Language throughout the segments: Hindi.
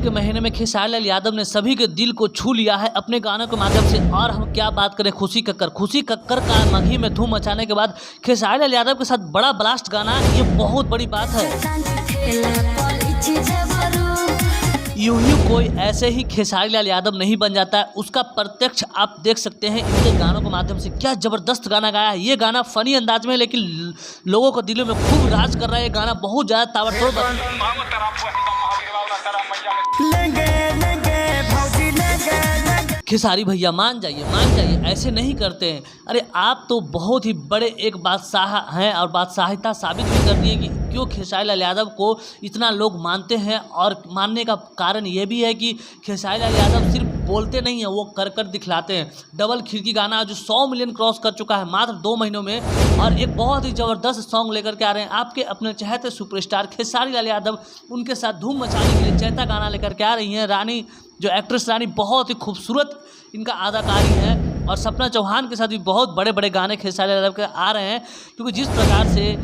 के महीने में खेसारी लाल यादव ने सभी के दिल को छू लिया है अपने गानों के माध्यम से। और हम क्या बात करें खुशी कक्कर का मगही में धूम मचाने के बाद खेसारी लाल यादव के साथ बड़ा ब्लास्ट गाना, ये बहुत बड़ी बात है। यूं ही कोई ऐसे ही खेसारी लाल यादव नहीं बन जाता है, उसका प्रत्यक्ष आप देख सकते हैं इनके गानों के माध्यम से। क्या जबरदस्त गाना गाया है। ये गाना फनी अंदाज में है लेकिन लोगों को दिलों में खूब राज कर रहा है। ये गाना बहुत ज्यादा ताबड़तोड़ खेसारी भैया मान जाइए, ऐसे नहीं करते हैं। अरे आप तो बहुत ही बड़े एक बादशाह हैं और बादशाहिता साबित भी कर दिए कि क्यों खेसारी लाल यादव को इतना लोग मानते हैं। और मानने का कारण ये भी है कि खेसारी लाल यादव सिर्फ बोलते नहीं हैं, वो कर दिखलाते हैं। डबल खिड़की गाना जो 100 मिलियन क्रॉस कर चुका है मात्र 2 महीनों में, और एक बहुत ही ज़बरदस्त सॉन्ग लेकर के आ रहे हैं आपके अपने चहेते सुपरस्टार खेसारी लाल यादव। उनके साथ धूम मचाने के लिए चैता गाना लेकर के आ रही हैं। रानी जो एक्ट्रेस रानी बहुत ही खूबसूरत इनका अदाकारी है, और सपना चौहान के साथ भी बहुत बड़े बड़े गाने खेसारी लाल यादव के आ रहे हैं। क्योंकि जिस प्रकार से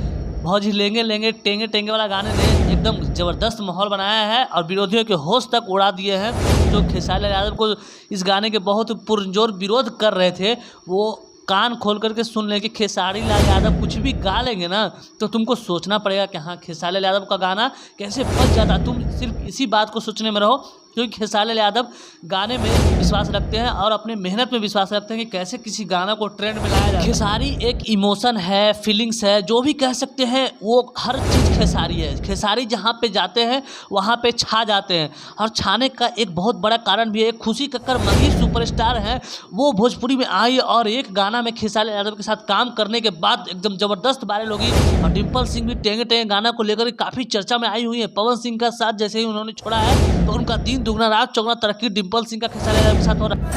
भौजी लेंगे टेंगे वाला गाने ने एकदम ज़बरदस्त माहौल बनाया है और विरोधियों के होश तक उड़ा दिए हैं। जो खेसारी लाल यादव को इस गाने के बहुत पुरजोर विरोध कर रहे थे, वो कान खोल करके सुन लें कि खेसारी लाल यादव कुछ भी गा लेंगे ना, तो तुमको सोचना पड़ेगा कि हाँ खेसारी लाल यादव का गाना कैसे बच जाता। तुम सिर्फ इसी बात को सोचने में रहो, क्योंकि खेसारी लाल यादव गाने में विश्वास रखते हैं और अपने मेहनत में विश्वास रखते हैं कि कैसे किसी गाना को ट्रेंड में लाया जाए। खेसारी एक इमोशन है, फीलिंग्स है, जो भी कह सकते हैं वो हर चीज़ खेसारी है। खेसारी जहाँ पे जाते हैं वहाँ पे छा जाते हैं, और छाने का एक बहुत बड़ा कारण भी है। खुशी कक्कर मगही सुपरस्टार है, वो भोजपुरी में आई और एक गाना में खेसारी लाल यादव के साथ काम करने के बाद एकदम ज़बरदस्त वायरल होगी। और डिम्पल सिंह भी टेंगे गाना को लेकर काफ़ी चर्चा में आई हुई है। पवन सिंह का साथ जैसे ही उन्होंने छोड़ा है तो उनका दिन दुगना रात चौगुना तरक्की डिम्पल सिंह का खेसारी लाल यादव के साथ हो रहा है।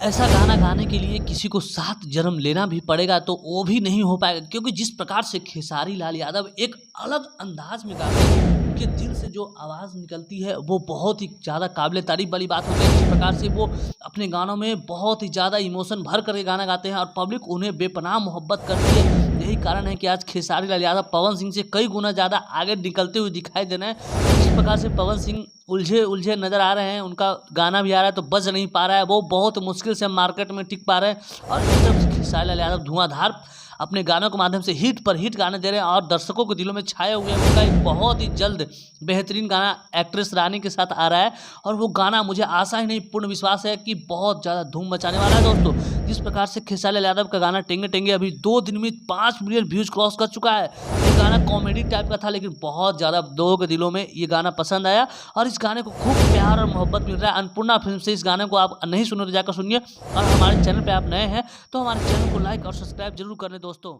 ऐसा गाना गाने के लिए किसी को 7 जन्म लेना भी पड़ेगा तो वो भी नहीं हो पाएगा, क्योंकि जिस प्रकार से खेसारी लाल यादव एक अलग अंदाज में गाते हैं, उनके दिल से जो आवाज़ निकलती है वो बहुत ही ज़्यादा काबिल तारीफ वाली बात होती है। जिस प्रकार से वो अपने गानों में बहुत ही ज़्यादा इमोशन भर करके गाना गाते हैं और पब्लिक उन्हें बेपनाह मोहब्बत करती है। यही कारण है कि आज खेसारी लाल यादव पवन सिंह से कई गुना ज़्यादा आगे निकलते हुए दिखाई दे रहे हैं। जिस प्रकार से पवन सिंह उलझे नज़र आ रहे हैं, उनका गाना भी आ रहा है तो बज नहीं पा रहा है, वो बहुत मुश्किल से मार्केट में टिक पा रहे हैं। और इस तरफ से खेसारी लाल यादव धुआंधार अपने गानों के माध्यम से हिट पर हिट गाने दे रहे हैं और दर्शकों के दिलों में छाए हुए हैं। उनका एक बहुत ही जल्द बेहतरीन गाना एक्ट्रेस रानी के साथ आ रहा है, और वो गाना मुझे आशा ही नहीं पूर्ण विश्वास है कि बहुत ज़्यादा धूम मचाने वाला है। दोस्तों जिस प्रकार से खेसारी लाल यादव का गाना टेंगे अभी 2 दिन में 5 मिलियन व्यूज़ क्रॉस कर चुका है। ये गाना कॉमेडी टाइप का था लेकिन बहुत ज़्यादा लोगों के दिलों में ये गाना पसंद आया, और इस गाने को खूब प्यार और मोहब्बत मिल रहा है। अन्नपूर्णा फिल्म से इस गाने को आप नहीं सुने तो जाकर सुनिए, और हमारे चैनल पर आप नए हैं तो हमारे चैनल को लाइक और सब्सक्राइब जरूर करें दोस्तों।